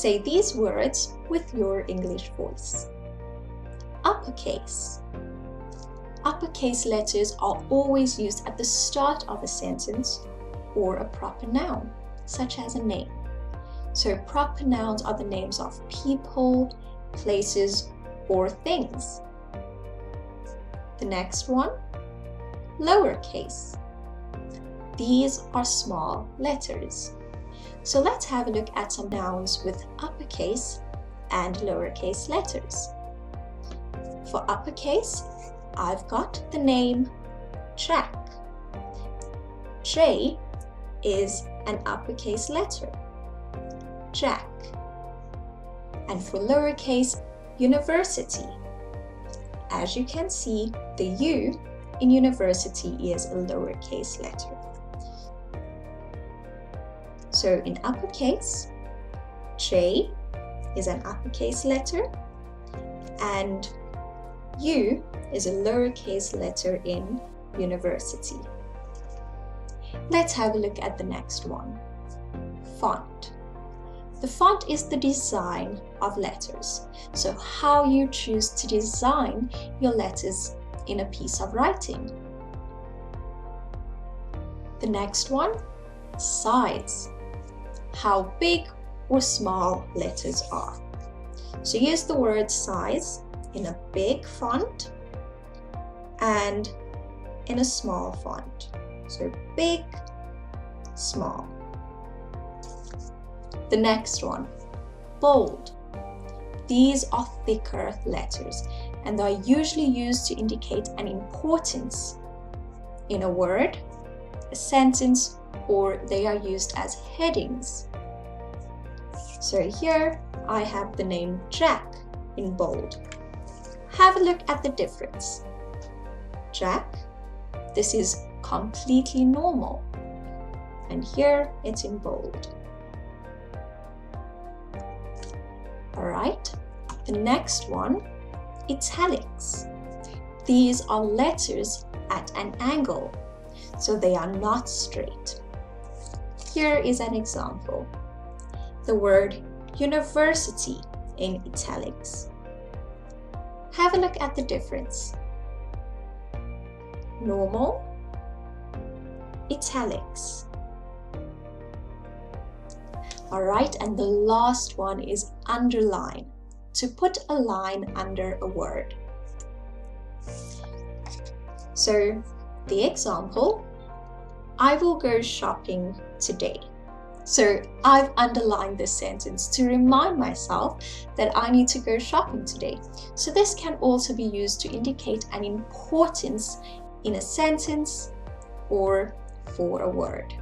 Say these words with your English voice. Uppercase. Uppercase letters are always used at the start of a sentence or a proper noun, such as a name. So proper nouns are the names of people, places, or things. The next one, lowercase. These are small letters. So let's have a look at some nouns with uppercase and lowercase letters. For uppercase, I've got the name Jack. J is an uppercase letter. Jack. And for lowercase, university. As you can see, the U in university is a lowercase letter. So in uppercase, J is an uppercase letter and U is a lowercase letter in university. Let's have a look at the next one. Font. The font is the design of letters. So how you choose to design your letters in a piece of writing. The next one, size. How big or small letters are. So use the word size in a big font and in a small font. So big, small. The next one, bold. These are thicker letters and they are usually used to indicate an importance in a word, a sentence, or they are used as headings. So here I have the name Jack in bold. Have a look at the difference. Jack, this is completely normal, and here it's in bold. Alright, the next one, italics. These are letters at an angle, so they are not straight. Here is an example. The word university in italics. Have a look at the difference. Normal, italics. Alright, and the last one is underline, to put a line under a word. So, the example, I will go shopping today. So I've underlined this sentence to remind myself that I need to go shopping today. So this can also be used to indicate an importance in a sentence or for a word.